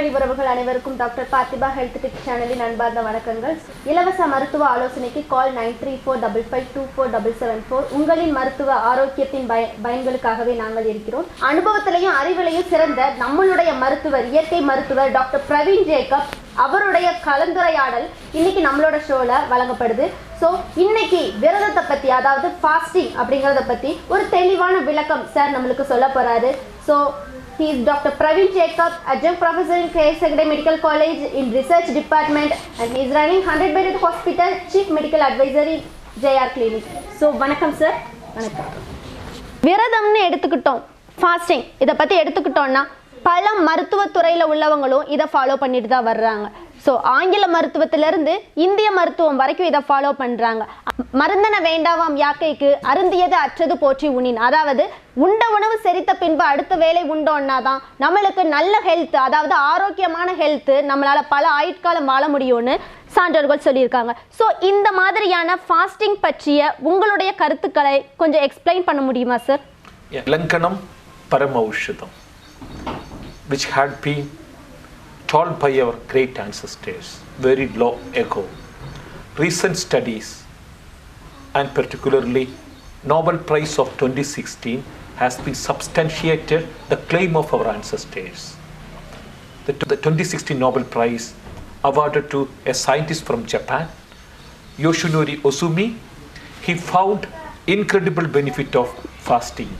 வழி உறவுகள் அனைவருக்கும் டாக்டர் பார்த்திபா ஹெல்த் டிப்ஸ் சேனலின் அன்பார்ந்த வணக்கங்கள். இலவச மருத்துவ ஆலோசனைக்கு கால் 9345524774. உங்களின் மருத்துவ ஆரோக்கியத்தின் பயன்களுக்காகவே நாங்கள் இருக்கிறோம். அனுபவத்திலையும் அறிவிலையும் சிறந்த நம்மளுடைய மருத்துவர், இயற்கை மருத்துவர் டாக்டர் பிரவீன் ஜேக்கப் அவருடைய கலந்துரையாடல் இன்னைக்கு நம்மளோட ஷோல வழங்கப்படுது. ஸோ இன்னைக்கு விரதத்தை பத்தி, அதாவது ஃபாஸ்டிங் அப்படிங்கிறத பத்தி ஒரு தெளிவான விளக்கம் சார் நம்மளுக்கு சொல்ல போறாரு. So he is Dr. Praveen Jacob, adjunct professor in KSAGD Medical College in Research Department, and he is running 100-bedded hospital, chief medical advisor in JR Clinic. So வணக்கம் சார். வணக்கம். விரதம்னு எடுத்துக்கிட்டோம், ஃபாஸ்டிங் இதை பற்றி எடுத்துக்கிட்டோம்னா பல மருத்துவத்துறையில் உள்ளவங்களும் இதை ஃபாலோ பண்ணிட்டு தான் வர்றாங்க. ஸோ ஆங்கில மருத்துவத்திலிருந்து இந்திய மருத்துவம் வரைக்கும் இதை ஃபாலோ பண்ணுறாங்க. மருந்தன வேண்டாவாம் யாக்கைக்கு அருந்தியது அற்றது போற்றி உண்ணின், அதாவது உண்ட உணவு செரித்த பின்பு அடுத்த வேலை உண்டோன்னா தான் நம்மளுக்கு நல்ல ஹெல்த், அதாவது ஆரோக்கியமான ஹெல்த்து, நம்மளால் பல ஆயுட்காலம் வாழ முடியும்னு சான்றோர்கள் சொல்லியிருக்காங்க. ஸோ இந்த மாதிரியான ஃபாஸ்டிங் பற்றிய உங்களுடைய கருத்துக்களை கொஞ்சம் எக்ஸ்பிளைன் பண்ண முடியுமா sir? லங்கனம் பரமௌஷதம், which had been told by our great ancestors very long ago. Recent studies, and particularly Nobel Prize of 2016, has been substantiated the claim of our ancestors. The 2016 Nobel Prize awarded to a scientist from Japan, Yoshinori Ozumi. He found incredible benefit of fasting.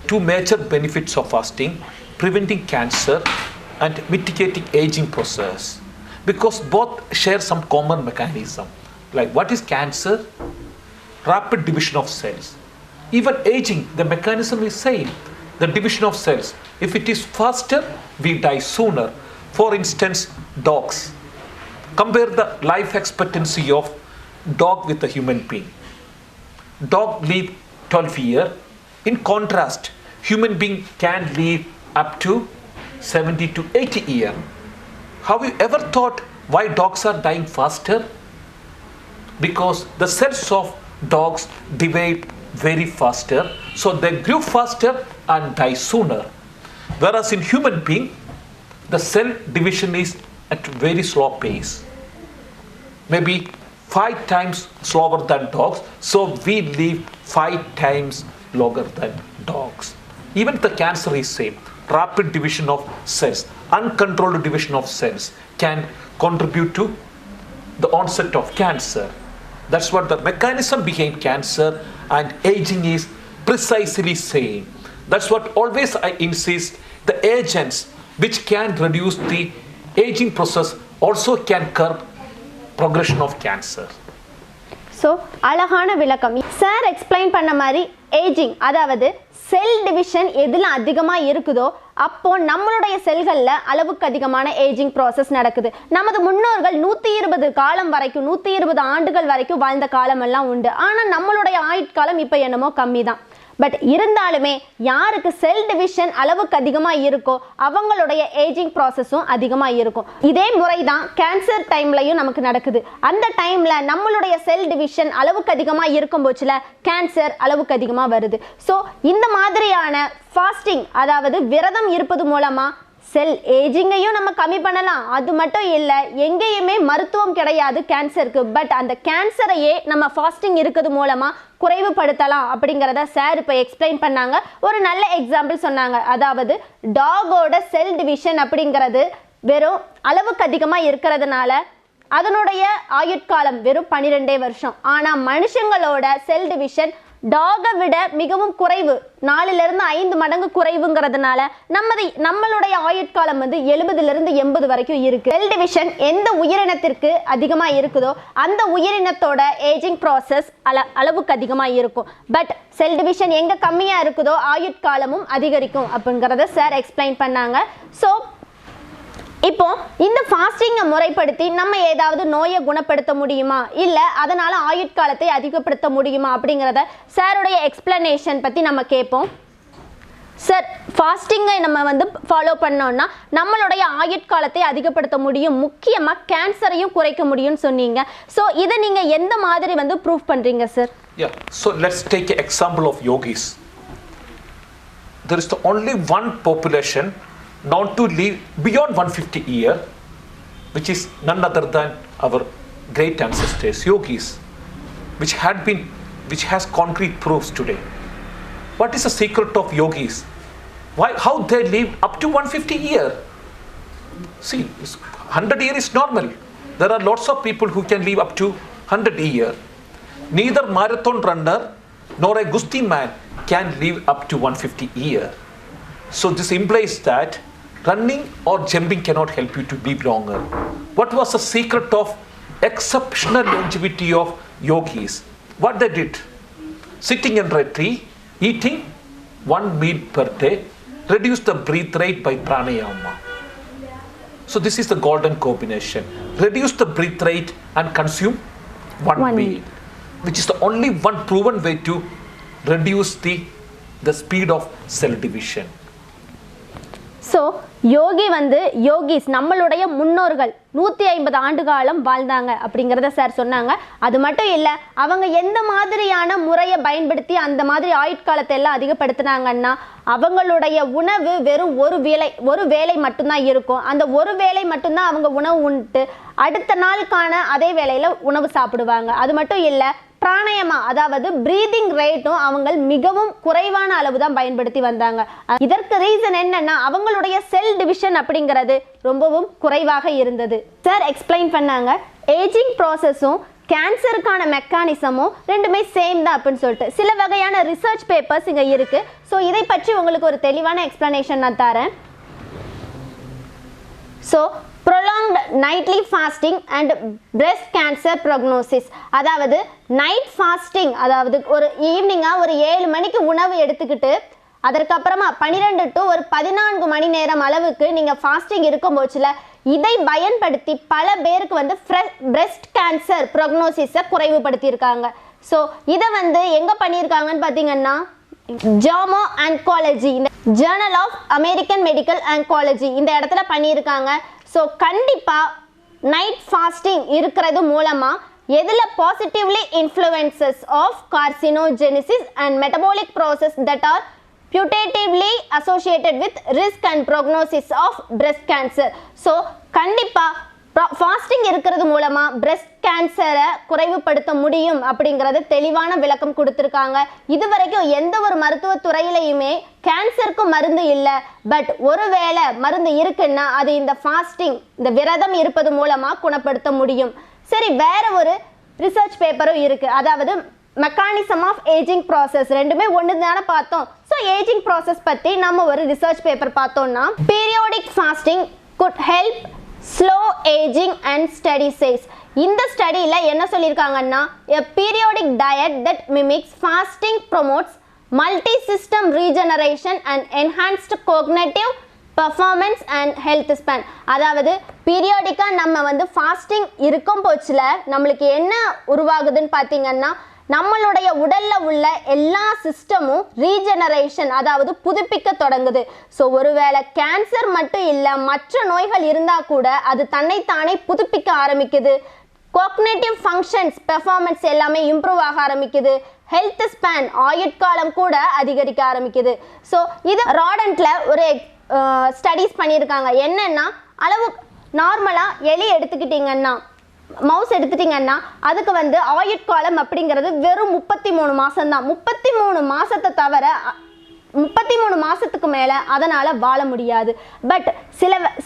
Two major benefits of fasting: preventing cancer and mitigating aging process, because both share some common mechanism. Like, what is cancer? Rapid division of cells. Even aging, the mechanism is same, the division of cells. If it is faster, we die sooner. For instance, dogs. Compare the life expectancy of dog with a human being. Dog live 12 years. In contrast, human being can live up to 70 to 80 years. Have you ever thought why dogs are dying faster? Because the cells of dogs divide very faster, so they grew faster and die sooner. Whereas in human being, the cell division is at very slow pace, maybe 5 times slower than dogs, so we live 5 times longer than dogs. Even the cancer is same. Rapid division of cells, uncontrolled division of cells can contribute to the onset of cancer. That's what the mechanism behind cancer and aging is precisely same. That's what always I insist, the agents which can reduce the aging process also can curb progression of cancer. So அழகான விளக்கம் sir explain பண்ண மாதிரி. Ageing, அதாவது cell division எதில் அதிகமாக இருக்குதோ அப்போ நம்மளுடைய செல்களில் அளவுக்கு அதிகமான ஏஜிங் ப்ராசஸ் நடக்குது. நமது முன்னோர்கள் 120 காலம் வரைக்கும், 120 ஆண்டுகள் வரைக்கும் வாழ்ந்த காலமெல்லாம் உண்டு. ஆனால் நம்மளுடைய ஆயுட்காலம் இப்போ என்னமோ கம்மி தான். பட் இருந்தாலுமே யாருக்கு செல் டிவிஷன் அளவுக்கு அதிகமாக இருக்கோ அவங்களுடைய ஏஜிங் ப்ராசஸும் அதிகமாக இருக்கும். இதே முறை தான் கேன்சர் டைம்லையும் நமக்கு நடக்குது. அந்த டைமில் நம்மளுடைய செல் டிவிஷன் அளவுக்கு அதிகமாக இருக்கும் போச்சில் கேன்சர் அளவுக்கு அதிகமாக வருது. ஸோ இந்த மாதிரியான ஃபாஸ்டிங், அதாவது விரதம் இருப்பது மூலமாக செல் ஏஜிங்கையும் நம்ம கம்மி பண்ணலாம். அது மட்டும் இல்லை, எங்கேயுமே மருத்துவம் கிடையாது கேன்சருக்கு. பட் அந்த கேன்சரையே நம்ம ஃபாஸ்டிங் இருக்கிறது மூலமாக குறைவுபடுத்தலாம் அப்படிங்கிறத சார் இப்போ எக்ஸ்பிளைன் பண்ணாங்க. ஒரு நல்ல எக்ஸாம்பிள் சொன்னாங்க. அதாவது டாகோட செல் டிவிஷன் அப்படிங்கிறது வெறும் அளவுக்கு அதிகமாக இருக்கிறதுனால அதனுடைய ஆயுட்காலம் வெறும் 12 வருஷம். ஆனால் மனுஷங்களோட செல் டிவிஷன் டாகை விட மிகவும் குறைவு, 4-5 மடங்கு குறைவுங்கிறதுனால நம்மளுடைய ஆயுட்காலம் 70-80 வரைக்கும் இருக்கு. செல் டிவிஷன் எந்த உயிரினத்திற்கு அதிகமாக இருக்குதோ அந்த உயிரினத்தோட ஏஜிங் ப்ராசஸ் அளவுக்கு அதிகமாக இருக்கும். பட் செல் டிவிஷன் எங்கே கம்மியாக இருக்குதோ ஆயுட்காலமும் அதிகரிக்கும் அப்படிங்கிறத சார் எக்ஸ்பிளைன் பண்ணாங்க. ஸோ இப்போ இந்த ஃபாஸ்டிங்கை முறைப்படுத்தி நம்ம ஏதாவது நோயை குணப்படுத்த முடியுமா, இல்லை அதனால் ஆயுட்காலத்தை அதிகப்படுத்த முடியுமா அப்படிங்கிறத சாருடைய எக்ஸ்பிளனேஷன் பற்றி நம்ம கேட்போம். சார், ஃபாஸ்டிங்கை நம்ம ஃபாலோ பண்ணோம்னா நம்மளுடைய ஆயுட்காலத்தை அதிகப்படுத்த முடியும், முக்கியமாக கேன்சரையும் குறைக்க முடியும்னு சொன்னீங்க. ஸோ இதை நீங்கள் எந்த மாதிரி ப்ரூஃப் பண்ணுறீங்க sir? So let's take an example of yogis. There is the only one population not to live beyond 150 years, which is none other than our great ancestors, yogis, which has concrete proofs today. What is the secret of yogis? How they live up to 150 years? See, 100 years is normal. There are lots of people who can live up to 100 years. Neither marathon runner nor a Gusti man can live up to 150 years. So this implies that running or jumping cannot help you to live longer. What was the secret of exceptional longevity of yogis? What they did? Sitting under a tree, eating one meal per day, reduce the breath rate by pranayama. So this is the golden combination. Reduce the breath rate and consume one meal, which is the only one proven way to reduce the speed of cell division. So yogis நம்மளுடைய முன்னோர்கள் 150 ஆண்டு காலம் வாழ்ந்தாங்க அப்படிங்கிறத sir சொன்னாங்க. அது மட்டும் இல்லை, அவங்க எந்த மாதிரியான முறையை பயன்படுத்தி அந்த மாதிரி ஆயுட்காலத்தை எல்லாம் அதிகப்படுத்தினாங்கன்னா, அவங்களுடைய உணவு வெறும் ஒரு வேளை மட்டும்தான் இருக்கும். அந்த ஒரு வேளை மட்டும்தான் அவங்க உணவு உண்டு அடுத்த நாளுக்கான அதே வேளையில் உணவு சாப்பிடுவாங்க. அது மட்டும் இல்லை, பிராணாயாமா அதாவது பிரீதிங் ரேட்டும் அவங்க மிகவும் குறைவான அளவு தான் பயன்படுத்தி வந்தாங்க. இதற்கு ரீசன் என்னன்னா, அவங்களுடைய செல் டிவிஷன் அப்படிங்கிறது ரொம்பவும் குறைவாக இருந்தது. சார் எக்ஸ்பிளைன் பண்ணாங்க, ஏஜிங் ப்ராசஸும் கேன்சருக்கான மெக்கானிசமும் ரெண்டுமே சேம் தான் அப்படின்னு சொல்லிட்டு சில வகையான ரிசர்ச் பேப்பர்ஸ் இங்கே இருக்கு. ஸோ இதை பற்றி உங்களுக்கு ஒரு தெளிவான எக்ஸ்பிளனேஷன் நான் தரேன். So prolonged nightly fasting and breast cancer prognosis. அதாவது நைட் ஃபாஸ்டிங், அதாவது ஒரு ஈவினிங்காக ஒரு 7 மணிக்கு உணவு எடுத்துக்கிட்டு அதற்கப்புறமா 12 to 14 மணி நேரம் அளவுக்கு நீங்கள் ஃபாஸ்டிங் இருக்கும் போச்சுல, இதை பயன்படுத்தி பல பேருக்கு பிரெஸ்ட் கேன்சர் ப்ரொக்னோசிஸை குறைவுபடுத்தியிருக்காங்க. ஸோ இதை எங்கே பண்ணியிருக்காங்கன்னு பார்த்தீங்கன்னா, ஜாமோ ஆன்காலஜி, இந்த journal of American medical oncology இந்த இடத்துல பண்ணியிருக்காங்க. ஸோ கண்டிப்பாக நைட் ஃபாஸ்டிங் இருக்கிறது மூலமாக எதில் positively influences of carcinogenesis and metabolic process that are putatively associated with risk and prognosis of breast cancer. So கண்டிப்பாக ஃபாஸ்டிங் இருக்கிறது மூலமாக பிரெஸ்ட் கேன்சரை குறைவுபடுத்த முடியும் அப்படிங்கிறத தெளிவான விளக்கம் கொடுத்துருக்காங்க. இதுவரைக்கும் எந்த ஒரு மருத்துவத்துறையிலையுமே கேன்சருக்கு மருந்து இல்லை, பட் ஒருவேளை மருந்து இருக்குன்னா அது இந்த ஃபாஸ்டிங், இந்த விரதம் இருப்பது மூலமாக குணப்படுத்த முடியும். சரி, வேற ஒரு ரிசர்ச் பேப்பரும் இருக்குது, அதாவது மெக்கானிசம் ஆஃப் ஏஜிங் ப்ராசஸ். ரெண்டுமே ஒன்று தானே பார்த்தோம். ஸோ ஏஜிங் ப்ராசஸ் பற்றி நம்ம ஒரு ரிசர்ச் பேப்பர் பார்த்தோம்னா, periodic fasting good help slow ageing and study says. இந்த ஸ்டடியில் என்ன சொல்லியிருக்காங்கன்னா, a periodic diet that mimics fasting promotes multi-system regeneration and enhanced cognitive performance and health span. அதாவது பீரியாடிக்காக நம்ம ஃபாஸ்டிங் இருக்கும் போச்சில் நம்மளுக்கு என்ன உருவாகுதுன்னு பார்த்தீங்கன்னா, நம்மளுடைய உடல்ல உள்ள எல்லா சிஸ்டமும் ரீஜெனரேஷன், அதாவது புதுப்பிக்க தொடங்குது. ஸோ ஒருவேளை கேன்சர் மட்டும் இல்லை, மற்ற நோய்கள் இருந்தால் கூட அது தன்னைத்தானே புதுப்பிக்க ஆரம்பிக்குது. கோக்னேட்டிவ் ஃபங்க்ஷன்ஸ், பெர்ஃபார்மன்ஸ் எல்லாமே இம்ப்ரூவ் ஆக ஆரம்பிக்குது. ஹெல்த் ஸ்பேன், ஆயுட்காலம் கூட அதிகரிக்க ஆரம்பிக்குது. ஸோ இது ராடன்ட்ல ஒரு ஸ்டடீஸ் பண்ணியிருக்காங்க. என்னன்னா, அளவு நார்மலாக எலி எடுத்துக்கிட்டிங்கன்னா, மவுஸ் எடுத்துட்டிங்கன்னா அதுக்கு ஆயுட்காலம் அப்படிங்கிறது வெறும் 33 மாதம் தான். 33 மாதத்தை தவிர 33 மாதத்துக்கு மேலே அதனால் வாழ முடியாது. பட்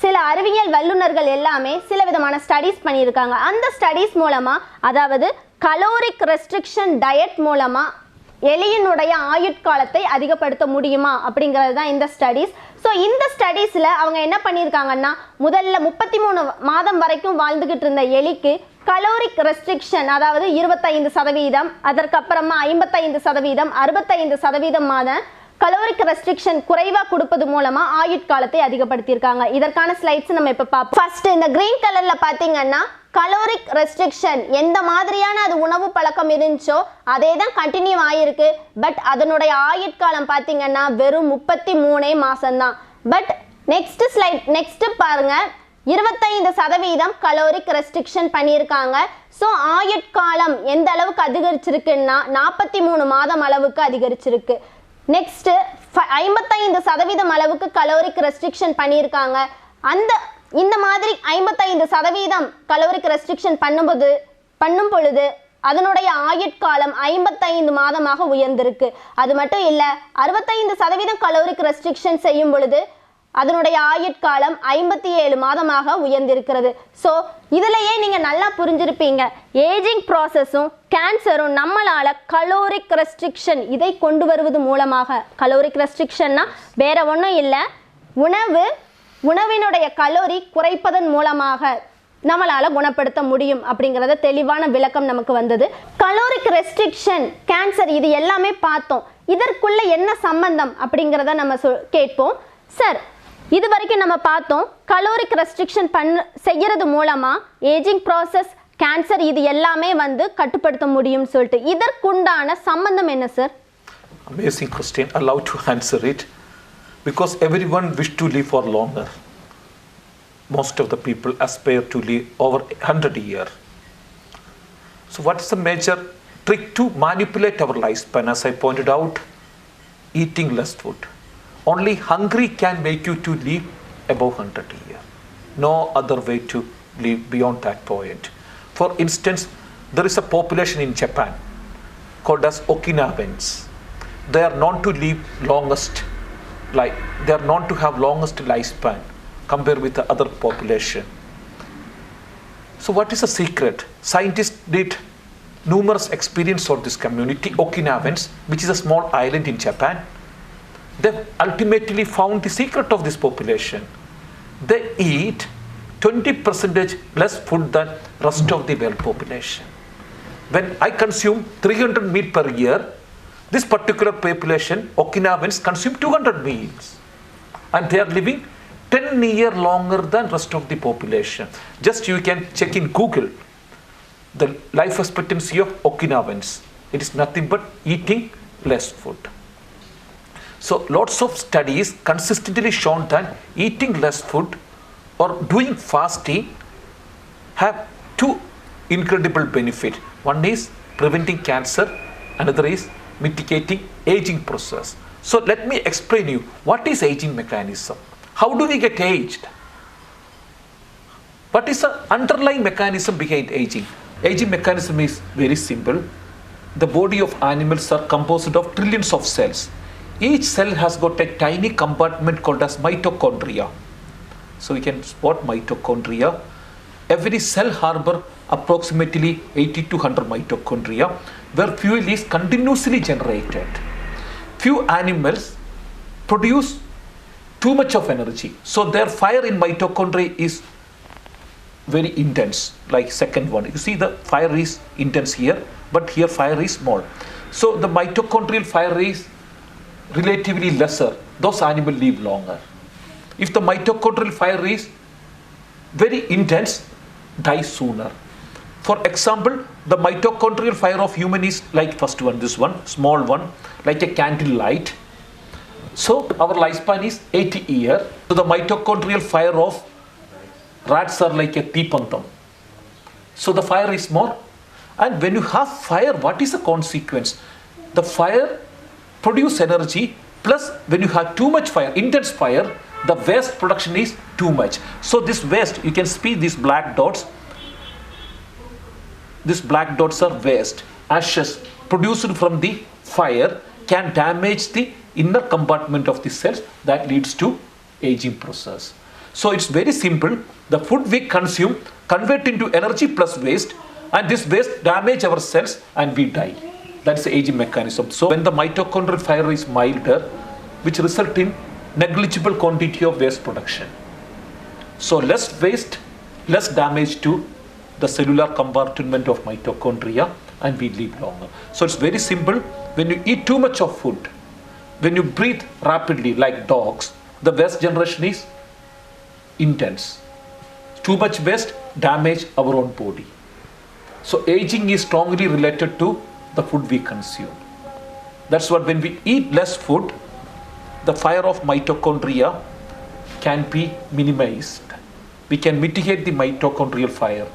சில அறிவியல் வல்லுநர்கள் எல்லாமே சில விதமான ஸ்டடீஸ் பண்ணியிருக்காங்க. அந்த ஸ்டடீஸ் மூலமாக, அதாவது கலோரிக் ரெஸ்ட்ரிக்ஷன் டயட் மூலமாக எலியினுடைய ஆயுட்காலத்தை அதிகப்படுத்த முடியுமா அப்படிங்கிறது தான் இந்த ஸ்டடீஸ். ஸோ இந்த ஸ்டடீஸில் அவங்க என்ன பண்ணியிருக்காங்கன்னா, முதல்ல 33 மாதம் வரைக்கும் வாழ்ந்துக்கிட்டு இருந்த எலிக்கு கலோரிக் ரெஸ்ட்ரிக்ஷன், அதாவது 25%, அதற்கப்புறமா 55%, 65% கலோரிக் ரெஸ்ட்ரிக்ஷன் குறைவாக கொடுப்பது மூலமாக ஆயுட்காலத்தை அதிகப்படுத்தியிருக்காங்க. இதற்கான ஸ்லைட்ஸ் நம்ம இப்போ பார்ப்போம். ஃபர்ஸ்ட் இந்த கிரீன் கலரில் பார்த்தீங்கன்னா, கலோரிக் ரெஸ்ட்ரிக்ஷன் எந்த மாதிரியான அது உணவு பழக்கம் இருந்துச்சோ அதே தான் கண்டினியூ ஆகிருக்கு. பட் அதனுடைய ஆயுட்காலம் பார்த்தீங்கன்னா வெறும் 33 மாதம்தான். பட் நெக்ஸ்ட் ஸ்லைட், நெக்ஸ்ட் பாருங்க, 25% கலோரிக் ரெஸ்ட்ரிக்ஷன் பண்ணியிருக்காங்க. ஸோ ஆயுட்காலம் எந்த அளவுக்கு அதிகரிச்சிருக்குன்னா 43 மாதம் அளவுக்கு அதிகரிச்சிருக்கு. நெக்ஸ்ட் 55% அளவுக்கு கலோரிக் ரெஸ்ட்ரிக்ஷன் பண்ணியிருக்காங்க. இந்த மாதிரி 55% கலோரிக் ரெஸ்ட்ரிக்ஷன் பண்ணும் பொழுது அதனுடைய ஆயுட்காலம் 55 மாதமாக உயர்ந்திருக்கு. அது மட்டும் இல்லை, 65% கலோரிக் ரெஸ்ட்ரிக்ஷன் செய்யும் பொழுது அதனுடைய ஆயுட்காலம் 57 மாதமாக உயர்ந்திருக்கிறது. ஸோ இதிலேயே நீங்கள் நல்லா புரிஞ்சிருப்பீங்க, ஏஜிங் ப்ராசஸும் கேன்சரும் நம்மளால் கலோரிக் ரெஸ்ட்ரிக்ஷன் இதை கொண்டு வருவது மூலமாக, கலோரிக் ரெஸ்ட்ரிக்ஷன்னா வேற ஒன்றும் இல்லை, உணவினுடைய கலோரி குறைப்பதன் மூலமாக நம்மளால் குணப்படுத்த முடியும் அப்படிங்கிறத தெளிவான விளக்கம் நமக்கு வந்தது. கலோரிக் ரெஸ்ட்ரிக்ஷன், கேன்சர், இது எல்லாமே பார்த்தோம். இதற்குள்ள என்ன சம்பந்தம் அப்படிங்கிறத நம்ம கேட்போம். சார், இது வரைக்கும் நம்ம பார்த்தோம் கலோரிக் ரெஸ்ட்ரிக்ஷன் செய்யறது மூலமா ஏஜிங் ப்ராசஸ், கேன்சர் இது எல்லாமே கட்டுப்படுத்த முடியும்னு சொல்லிட்டு. இதற்குண்டான சம்பந்தம் என்ன sir? Amazing question. Allow to answer it because everyone wish to live for longer. Most of the people aspire to live over 100 years. So what is the major trick to manipulate our lifespan? As I pointed out, eating less food. Only hungry can make you to live above 100 years. No other way to live beyond that point. For instance, there is a population in Japan called as Okinawans. They are known to live they are known to have longest lifespan compared with the other population. So what is the secret? Scientists did numerous experiments on this community, Okinawans, which is a small island in Japan. They ultimately found the secret of this population. They eat 20% less food than rest of the world population. When I consume 300 meals per year, this particular population, Okinawans, consume 200 meals. And they are living 10 years longer than rest of the population. Just you can check in Google the life expectancy of Okinawans. It is nothing but eating less food. So lots of studies consistently shown that eating less food or doing fasting have two incredible benefits. One is preventing cancer, another is mitigating aging process. So let me explain you what is aging mechanism. How do we get aged? What is the underlying mechanism behind aging? Aging mechanism is very simple. The body of animals are composed of trillions of cells. Each cell has got a tiny compartment called as mitochondria. So we can spot mitochondria. Every cell harbor approximately 80 to 100 mitochondria where fuel is continuously generated. Few animals produce too much of energy. So their fire in mitochondria is very intense, like second one. You see the fire is intense here, but here fire is small. So the mitochondrial fire is relatively lesser. Those animals live longer. If the mitochondrial fire is very intense, die sooner. For example, the mitochondrial fire of human is like first one, this one, small one, like a candle light. So our lifespan is 80 years. So the mitochondrial fire of rats are like a teepandam. So the fire is more. And when you have fire, what is the consequence? The fire produce energy, plus when you have too much fire, intense fire, the waste production is too much. So this waste, you can see these black dots. These black dots are waste, ashes produced from the fire can damage the inner compartment of the cells. That leads to aging process. So it's very simple. The food we consume convert into energy plus waste, and this waste damage our cells and we die. That's the aging mechanism. So when the mitochondrial fire is milder, which result in negligible quantity of waste production. So less waste, less damage to the cellular compartment of mitochondria, and we live longer. So it's very simple. When you eat too much of food, when you breathe rapidly like dogs, the waste generation is intense. Too much waste damage our own body. So aging is strongly related to the food we consume. That's what when we eat less food, the fire of mitochondria can be minimized. We can mitigate the mitochondrial fire.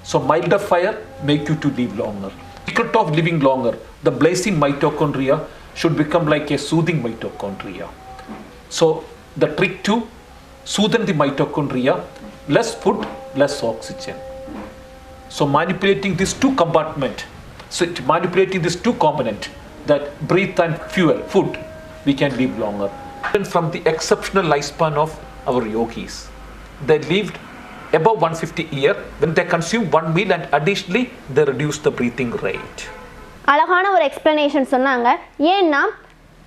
So milder fire make you to live longer. Secret of living longer, the blazing mitochondria should become like a soothing mitochondria. So the trick to soothe the mitochondria, less food, less oxygen. So manipulating these two compartment, manipulating these two component, that breath and fuel, food, we can live longer. And from the exceptional lifespan of our yogis, they lived above 150 years when they consume one meal and additionally they reduce the breathing rate. அழகான ஒரு explanation சொன்னாங்க. ஏன்னா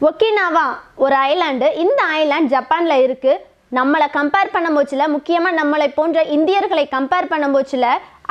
Okinawa ஒரு island, இந்த island ஜப்பானில் இருக்குது. நம்மளை compare பண்ணும் போச்சுல, முக்கியமாக நம்மளை போன்ற இந்தியர்களை கம்பேர் பண்ணும் போச்சுல,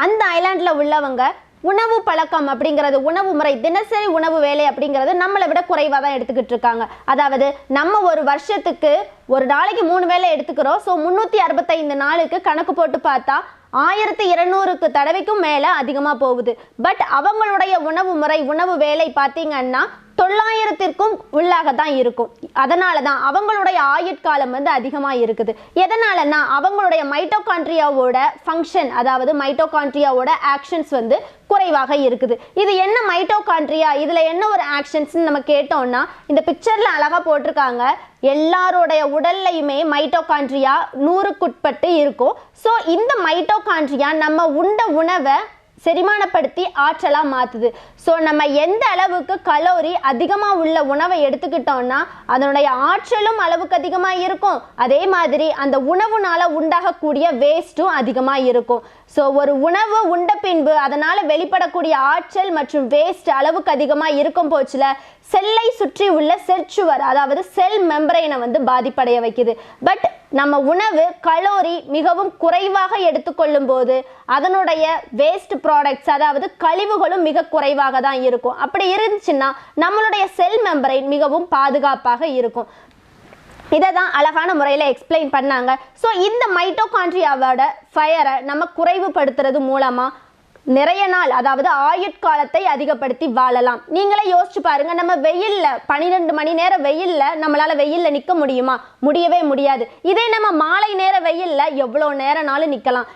அந்த ஐலாண்டில் உள்ளவங்க உணவு பழக்கம் அப்படிங்கிறது, உணவு முறை, தினசரி உணவு வேலை அப்படிங்கிறது நம்மளை விட குறைவாக தான் எடுத்துக்கிட்டு இருக்காங்க. அதாவது நம்ம ஒரு வருஷத்துக்கு ஒரு நாளைக்கு 3 வேளை எடுத்துக்கிறோம். ஸோ 365 நாளுக்கு கணக்கு போட்டு பார்த்தா 1200 தடவைக்கும் மேலே அதிகமாக போகுது. பட் அவங்களுடைய உணவு முறை, உணவு வேலை பார்த்தீங்கன்னா 900க்கும் உள்ளாக தான் இருக்கும். அதனால தான் அவங்களுடைய ஆயுட்காலம் வந்து அதிகமாக இருக்குது. எதனாலன்னா அவங்களுடைய மைட்டோகாண்ட்ரியாவோட ஃபங்க்ஷன், அதாவது மைட்டோகாண்ட்ரியாவோட ஆக்ஷன்ஸ் வந்து குறைவாக இருக்குது. இது என்ன மைட்டோகாண்ட்ரியா, இதில் என்ன ஒரு ஆக்ஷன்ஸ்ன்னு நம்ம கேட்டோம்னா, இந்த பிக்சரில் அழகாக போட்டிருக்காங்க. எல்லாரோடைய உடல்லையுமே மைட்டோகாண்ட்ரியா 100க்குட்பட்டு இருக்கும். ஸோ இந்த மைட்டோகாண்ட்ரியா நம்ம உண்ட உணவை செரிமானப்படுத்தி ஆற்றலாக மாற்றுது. ஸோ நம்ம எந்த அளவுக்கு கலோரி அதிகமாக உள்ள உணவை எடுத்துக்கிட்டோம்னா அதனுடைய ஆற்றலும் அளவுக்கு அதிகமாக இருக்கும். அதே மாதிரி அந்த உணவுனால் உண்டாகக்கூடிய வேஸ்ட்டும் அதிகமாக இருக்கும். ஸோ ஒரு உணவு உண்ட பின்பு அதனால் வெளிப்படக்கூடிய ஆற்றல் மற்றும் வேஸ்ட் அளவுக்கு அதிகமாக இருக்கும் போச்சுல, செல்லை சுற்றி உள்ள செற்சுவர், அதாவது செல் மெம்பரைனை வந்து பாதிப்படைய வைக்குது. பட் நம்ம உணவு கலோரி மிகவும் குறைவாக எடுத்துக்கொள்ளும் போது அதனுடைய வேஸ்ட் ப்ராடக்ட்ஸ், அதாவது கழிவுகளும் மிக குறைவாக தான் இருக்கும். அப்படி இருந்துச்சுன்னா நம்மளுடைய செல் மெம்பரைன் மிகவும் பாதுகாப்பாக இருக்கும். இதை தான் அழகான முறையில் எக்ஸ்பிளைன் பண்ணாங்க. ஸோ இந்த மைட்டோகாண்ட்ரியாவோட ஃபயரை நம்ம குறைவுபடுத்துறது மூலமாக நிறைய நாள், அதாவது ஆயுட்காலத்தை அதிகப்படுத்தி வாழலாம். நீங்களே யோசிச்சு பாருங்க, நம்ம வெயில்ல 12 மணி நேரம் வெயில்ல நம்மளால வெயில்ல நிற்க முடியுமா? முடியவே முடியாது. இதே நம்ம மாலை நேர வெயில்ல எவ்வளோ நேரம்னாலும் நிற்கலாம்.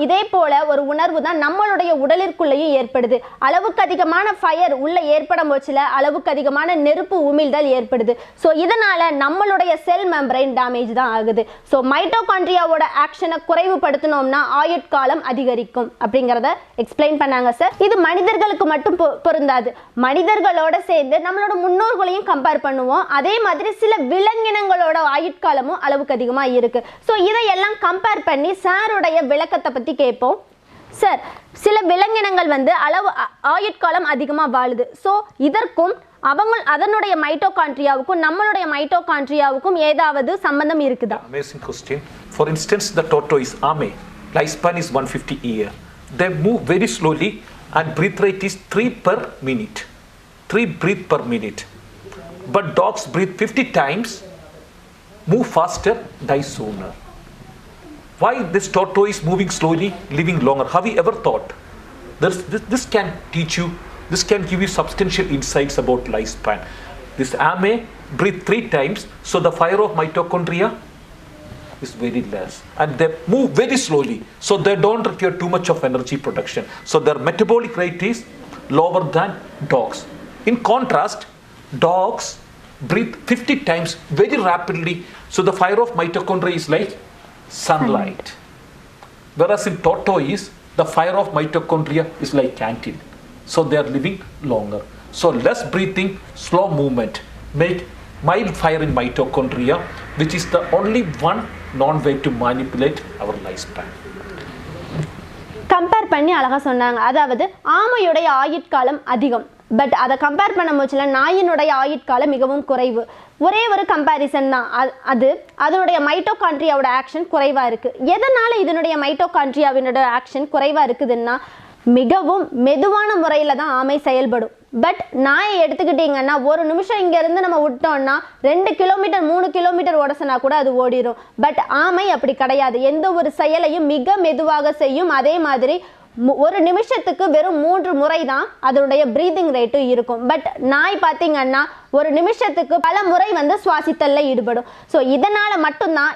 இதே போல ஒரு உணர்வு தான் நம்மளுடைய உடலிற்குள்ளேயும் ஏற்படுது. அளவுக்கு அதிகமான ஃபயர் உள்ள ஏற்படும் போச்சுல அளவுக்கு அதிகமான நெருப்பு உமிழ்தல் ஏற்படுது. ஸோ இதனால நம்மளுடைய செல் மெம்பரைன் டேமேஜ் தான் ஆகுது. ஸோ மைட்டோகாண்ட்ரியாவோட ஆக்ஷனை குறைவுபடுத்தினோம்னா ஆயுட்காலம் அதிகரிக்கும் அப்படிங்கிறத எக்ஸ்பிளைன் பண்ணாங்க சார். இது மனிதர்களுக்கு மட்டும் பொருந்தாது, மனிதர்களோட சேர்ந்து நம்மளோட முன்னோர்களையும் கம்பேர் பண்ணுவோம். அதே மாதிரி சில விலங்கினங்களோட ஆயுட்காலமும் அளவுக்கு அதிகமாக இருக்கு. ஸோ இதையெல்லாம் கம்பேர் பண்ணி சாருடைய விளக்கத்தை பற்றி கேட்போம். சார், சில விலங்கினங்கள் வந்து ஆயுட்காலம் அதிகமாக வாழுது. ஸோ இதற்கும் அதனுடைய மைட்டோகாண்ட்ரியாவுக்கும் நம்மளுடைய மைட்டோகாண்ட்ரியாவுக்கும் ஏதாவது சம்பந்தம் இருக்குதா? Amazing question. For instance, the tortoise Ame, lifespan is 150 years. They move very slowly and breath rate is 3 per minute. 3 breath per minute. But dogs breathe 50 times, move faster, die sooner. Why this tortoise moving slowly, living longer? Have you ever thought? This can teach you, this can give you substantial insights about lifespan. This Ame breathe 3 times, so the fire of mitochondria is very less and they move very slowly, so they don't require too much of energy production, so their metabolic rate is lower than dogs. In contrast, dogs breathe 50 times very rapidly, so the fire of mitochondria is like sunlight. Whereas in tortoise the fire of mitochondria is like candle, so they are living longer. So less breathing, slow movement make mild fire in mitochondria, which is the only one non-way to manipulate our lifespan. Compare பண்ணி அழகாக சொன்னாங்க. அதாவது ஆமையுடைய ஆயுட்காலம் அதிகம், but அதை compare பண்ண போச்சுல நாயினுடைய ஆயுட்காலம் மிகவும் குறைவு. ஒரே ஒரு கம்பேரிசன் தான், அதனுடைய மைட்டோகாண்ட்ரியாவோட ஆக்ஷன் குறைவாக இருக்குது. எதனால் இதனுடைய மைட்டோகாண்ட்ரியாவினோட ஆக்ஷன் குறைவாக இருக்குதுன்னா மிகவும் மெதுவான முறையில் தான் ஆமை செயல்படும். பட் நாயை எடுத்துக்கிட்டிங்கன்னா ஒரு நிமிஷம் இங்கேருந்து நம்ம விட்டோம்னா 2 கிலோமீட்டர் 3 கிலோமீட்டர் ஓடசனா கூட அது ஓடிடும். பட் ஆமை அப்படி கிடையாது, எந்த ஒரு செயலையும் மிக மெதுவாக செய்யும். அதே மாதிரி ஒரு நிமிஷத்துக்கு வெறும் 3 முறை தான் அதனுடைய ப்ரீதிங் ரேட்டும் இருக்கும். பட் நாய் பார்த்தீங்கன்னா ஒரு நிமிஷத்துக்கு பல முறை வந்து சுவாசித்தலில் ஈடுபடும். ஸோ இதனால் மட்டும்தான்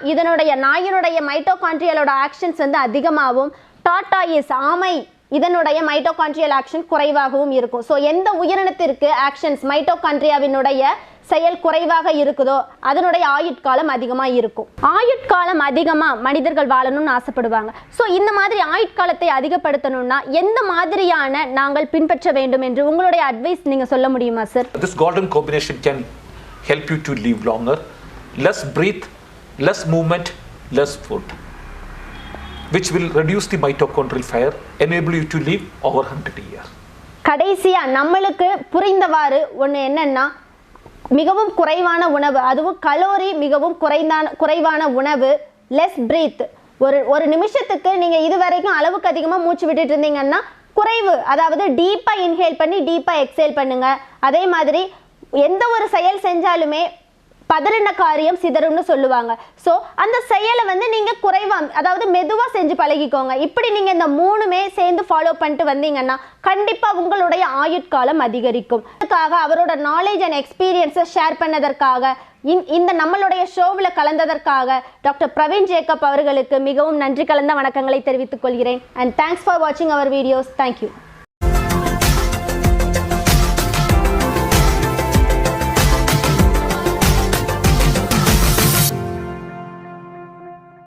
நாயினுடைய மைட்டோகாண்ட்ரியலோட ஆக்ஷன்ஸ் வந்து அதிகமாகவும் டாட்டாயிஸ் ஆமை இதனுடைய மைட்டோகாண்ட்ரியல் ஆக்ஷன் குறைவாகவும் இருக்கும். ஸோ எந்த உயிரினத்திற்கு ஆக்ஷன்ஸ் மைட்டோகாண்ட்ரியாவினுடைய செயல் குறைவாக இருக்குதோ அதனுடைய ஆயுட்காலம் அதிகமாக இருக்கும். ஆயுட்காலம் அதிகமாக மனிதர்கள் வாழணும்னு ஆசைப்படுவாங்க. ஸோ இந்த மாதிரி ஆயுட்காலத்தை அதிகப்படுத்தணும்னா எந்த மாதிரியான நாங்கள் பின்பற்ற வேண்டும் என்று உங்களுடைய அட்வைஸ் நீங்கள் சொல்ல முடியுமா sir? This golden combination can help you to live longer. Less breath, less movement, less food, which will reduce the mitochondrial fire, enable you to live over 100 years. கடைசியா நம்மளுக்கு புரிந்தவாறு ஒன்று என்னன்னா, மிகவும் குறைவான உணவு, அதுவும் கலோரி மிகவும் குறைவான உணவு, லெஸ் பிரீத். ஒரு நிமிஷத்துக்கு நீங்கள் இதுவரைக்கும் அளவுக்கு அதிகமாக மூச்சு விட்டுட்டு இருந்தீங்கன்னா குறைவு, அதாவது டீப்பாக இன்ஹேல் பண்ணி டீப்பாக எக்ஸேல் பண்ணுங்க. அதே மாதிரி எந்த ஒரு செயல் செஞ்சாலுமே பதறின காரியம் சிதறும்னு சொல்லுவாங்க. ஸோ அந்த செயலை வந்து நீங்கள் குறைவாக, அதாவது மெதுவாக செஞ்சு பழகிக்கோங்க. இப்படி நீங்கள் இந்த 3மே சேர்ந்து ஃபாலோ பண்ணிட்டு வந்தீங்கன்னா கண்டிப்பாக உங்களுடைய ஆயுட்காலம் அதிகரிக்கும். அதுக்காக அவரோட நாலேஜ் அண்ட் எக்ஸ்பீரியன்ஸை ஷேர் பண்ணதற்காக, இந்த நம்மளுடைய ஷோவில் கலந்ததற்காக டாக்டர் பிரவீன் ஜேக்கப் அவர்களுக்கு மிகவும் நன்றி கலந்த வணக்கங்களை தெரிவித்துக் கொள்கிறேன். அண்ட் தேங்க்ஸ் ஃபார் வாட்சிங் அவர் வீடியோஸ். தேங்க்யூ.